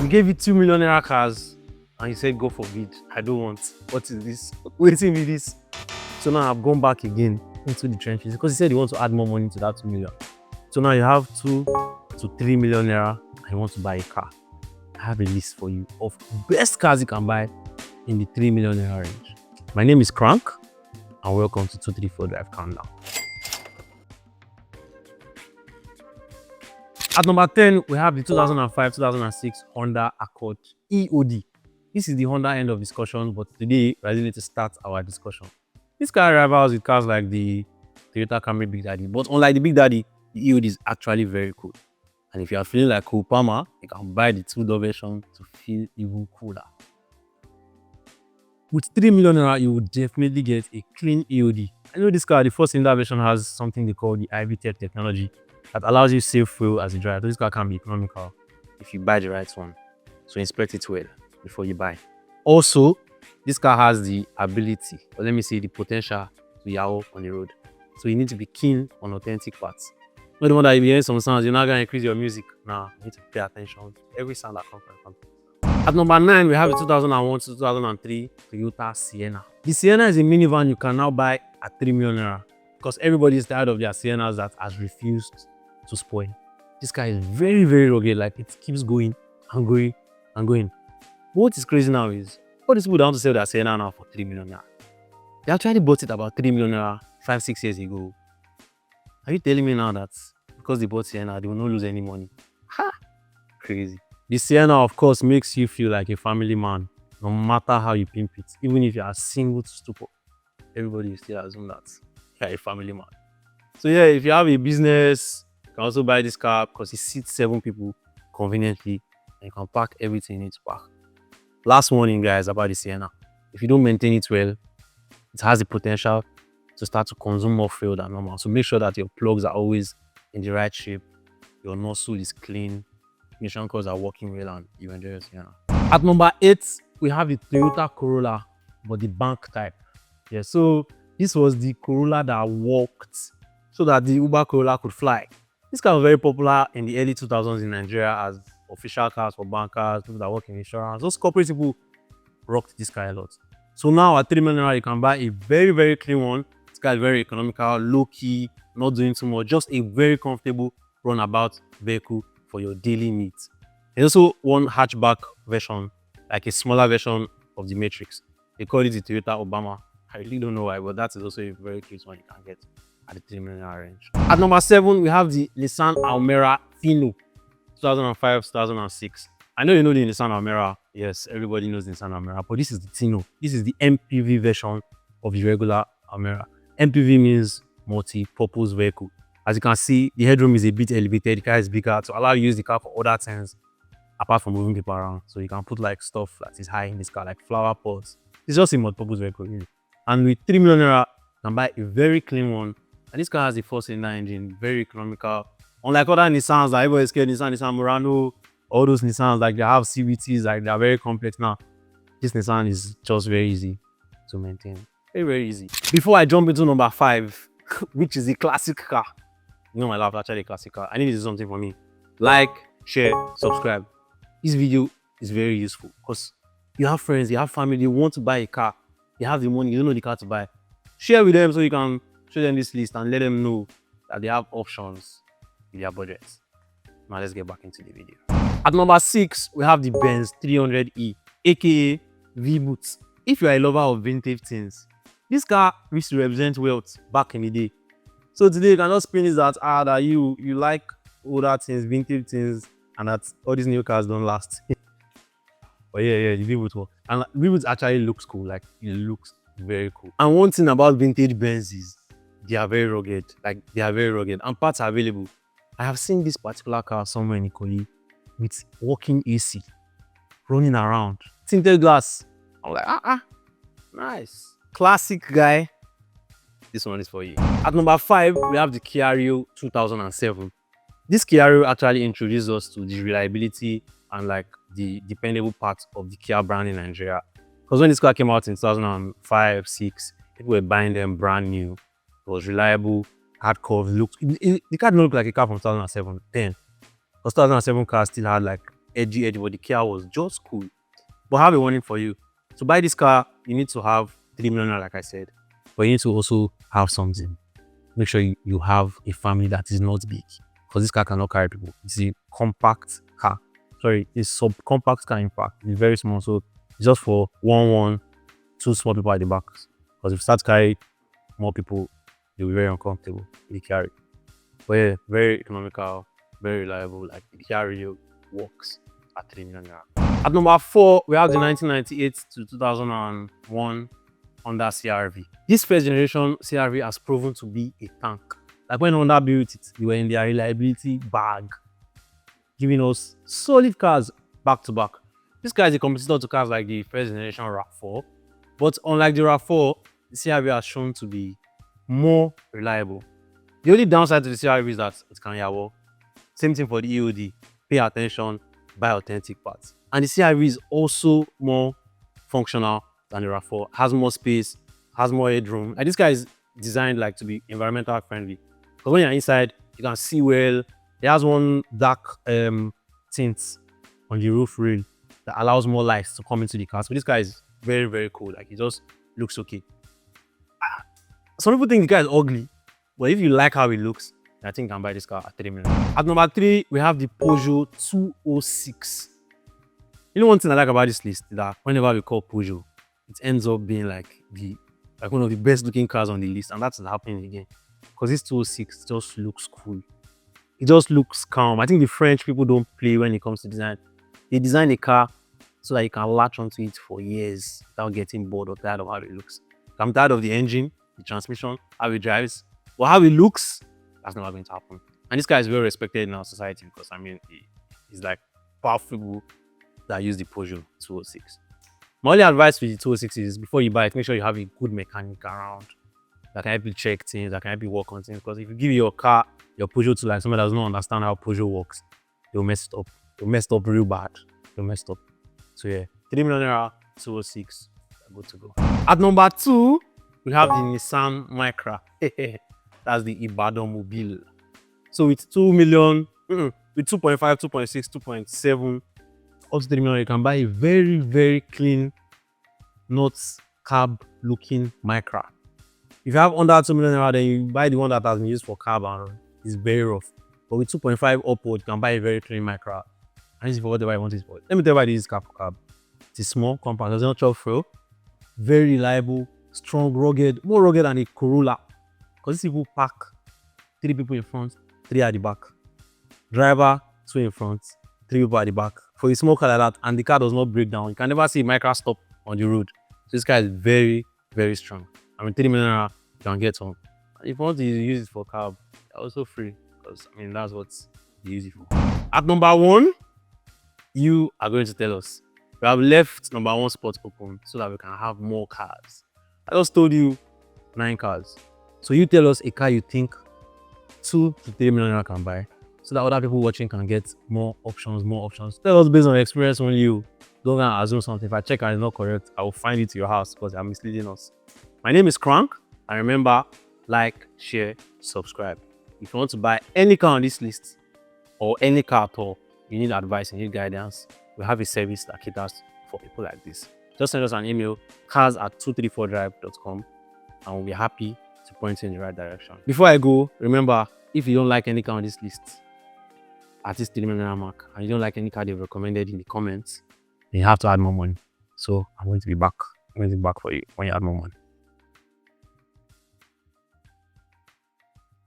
We gave you 2 million naira cars and you said, God forbid, I don't want. What is this? Waiting with this. So now I've gone back again into the trenches because he said he wants to add more money to that 2 million. So now you have 2 to 3 million naira and you want to buy a car. I have a list for you of best cars you can buy in the 3 million naira range. My name is Crank and welcome to 234 Drive Countdown. At number 10, we have the 2005-2006 Honda Accord EOD. This is the Honda end of discussion, but today we're ready to start our discussion. This car rivals with cars like the Toyota Camry Big Daddy, but unlike the Big Daddy, the EOD is actually very cool. And if you are feeling like Cool Palmer, you can buy the 2-door version to feel even cooler. With 3 million naira, you will definitely get a clean EOD. I know this car, the first cylinder version, has something they call the IVTEC technology that allows you to save fuel as you drive. So this car can be economical if you buy the right one. So inspect it well before you buy. Also, this car has the ability, or let me say the potential, to yaw on the road. So you need to be keen on authentic parts. Not the one that you hear some sounds, you're not going to increase your music. Nah, you need to pay attention to every sound that comes from the company. At number 9, we have the 2001-2003 Toyota Sienna. The Sienna is a minivan you can now buy at 3 million naira because everybody is tired of their Siennas that has refused to spoil. This car is very, very rugged. Like, it keeps going and going and going. But what is crazy now is all these people that want to sell their Sienna now for 3 million naira. They actually bought it about 3 million naira 5-6 years ago. Are you telling me now that because they bought Sienna, they will not lose any money? Ha! Crazy. The Sienna, of course, makes you feel like a family man, no matter how you pimp it. Even if you are single to stupor, everybody will still assume that you are a family man. So yeah, if you have a business, you can also buy this car because it seats 7 people conveniently and you can pack everything you need to pack. Last warning, guys, about the Sienna. If you don't maintain it well, it has the potential to start to consume more fuel than normal. So make sure that your plugs are always in the right shape, your nozzle is clean, ignition coils are working well, and you enjoy your Sienna. At number 8, we have the Toyota Corolla, but the bank type. Yeah, so this was the Corolla that walked so that the Uber Corolla could fly. This car was very popular in the early 2000s in Nigeria as official cars for bankers, people that work in insurance. Those corporate people rocked this car a lot. So now at 3 million naira, you can buy a very, very clean one. This car is very economical, low-key, not doing too much, just a very comfortable runabout vehicle for your daily needs. There's also one hatchback version, like a smaller version of the Matrix. They call it the Toyota Obama. I really don't know why, but that is also a very cute one you can get at the 3 million range. At number 7, we have the Nissan Almera Fino, 2005-2006. I know you know the Nissan Almera. Yes, everybody knows the Nissan Almera, but this is the Tino. This is the MPV version of the regular Almera. MPV means multi-purpose vehicle. As you can see, the headroom is a bit elevated. The car is bigger to allow you to use the car for other things apart from moving people around. So you can put like stuff that is high in this car, like flower pots. It's just a multi-purpose vehicle, really. And with 3 million naira, you can buy a very clean one. And this car has a 4-cylinder engine, very economical. Unlike other Nissans that everybody is scared, Nissan Murano, all those Nissans, like they have CVTs, like they're very complex now. This Nissan is just very easy to maintain. Very, very easy. Before I jump into number 5, which is a classic car. You know my life, actually a classic car. I need to do something for me. Like, share, subscribe. This video is very useful because you have friends, you have family, you want to buy a car. You have the money, you don't know the car to buy. Share with them so you can show them this list and let them know that they have options with their budgets. Now let's get back into the video. At number 6, we have the Benz 300e, aka V-Boot. If you are a lover of vintage things, this car used to represent wealth back in the day. So today you can just spin this that you like older things, vintage things, and that all these new cars don't last. But yeah, the V-Boot works. And V-Boot actually looks cool, like it looks very cool. And one thing about vintage Benz is they are very rugged, and parts are available. I have seen this particular car somewhere in Ikoyi with working AC, running around, tinted glass. I'm like, nice. Classic guy. This one is for you. At number 5, we have the Kia Rio 2007. This Kia Rio actually introduced us to the reliability and like the dependable parts of the Kia brand in Nigeria. Because when this car came out in 2005-6, people were buying them brand new. It was reliable, had curves, the car didn't look like a car from 2007 then. Because 2007 cars still had like edgy, but the Kia was just cool. But I have a warning for you. To buy this car, you need to have 3 million, like I said. But you need to also have something. Make sure you have a family that is not big. Because this car cannot carry people. It's a compact car. Sorry, it's subcompact car, in fact. It's very small. So it's just for two small people at the back. Because if you start to carry more people, you'll be very uncomfortable with the carry. But yeah, very economical, very reliable. Like the carry works at 3 million naira. At number 4, we have the 1998 to 2001 Honda CR-V. This first generation CR-V has proven to be a tank. Like when Honda built it, they were in their reliability bag, giving us solid cars back to back. This car is a competitor to cars like the first generation RAV4, but unlike the RAV4, the CR-V has shown to be more reliable. The only downside to the CR-V is that it can yawo. Same thing for the EOD. Pay attention, buy authentic parts. And the CR-V is also more functional than the RAV4. Has more space, has more headroom. And this car is designed like to be environmental friendly. Because when you're inside, you can see well. It has one dark tint on the roof rail that allows more light to come into the car. So this car is very, very cool. Like it just looks okay. Some people think the car is ugly, but if you like how it looks, I think you can buy this car at 3 million. At number 3, we have the Peugeot 206. You know one thing I like about this list is that whenever we call Peugeot, it ends up being like one of the best looking cars on the list, and that's happening again. Because this 206 just looks cool. It just looks calm. I think the French people don't play when it comes to design. They design a car so that you can latch onto it for years without getting bored or tired of how it looks. I'm tired of the engine, the transmission, how it drives, but how it looks, that's never going to happen. And this guy is very respected in our society because, I mean, he's like powerful people that use the Peugeot 206. My only advice with the 206 is before you buy it, make sure you have a good mechanic around that can help you check things, that can help you work on things. Because if you give your car, your Peugeot to like someone that does not understand how Peugeot works, they'll mess it up. They'll mess it up real bad. They'll mess it up. So yeah, 3 million naira, 206, good to go. At number 2, we have the Nissan Micra. That's the Ibadan Mobile. So with 2 million, with 2.5, 2.6, 2.7, up to 3 million, you can buy a very, very clean, not cab looking Micra. If you have under 2 million naira, then you buy the one that has been used for cab and it's very rough. But with 2.5 upward, you can buy a very clean Micra. And this is for whatever you want it for. Let me tell you why this is cab for cab. It's small, compact, does not chop fuel, very reliable, strong, rugged, more rugged than a Corolla. Because these people pack 3 people in front, 3 at the back. Driver, 2 in front, 3 people at the back. For a small car like that, and the car does not break down. You can never see a Micra stop on the road. So this car is very, very strong. I mean, 3 million naira, you can get one. And if you want to use it for cab, they're also free. Because, I mean, that's what you use it for. At number 1, you are going to tell us. We have left number 1 spot open so that we can have more cars. I just told you 9 cars. So you tell us a car you think 2 to 3 million naira can buy, so that other people watching can get more options, Tell us based on experience only. You don't gonna assume something. If I check and it's not correct, I will find it to your house because they're misleading us. My name is Crank, and remember, like, share, subscribe. If you want to buy any car on this list or any car at all, you need advice, you need guidance, we have a service that caters for people like this. Just send us an email, cars@234drive.com, and we'll be happy to point you in the right direction. Before I go, remember, if you don't like any car on this list at this 3 million mark, and you don't like any car they've recommended in the comments, then you have to add more money. So I'm going to be back. I'm going to be back for you when you add more money.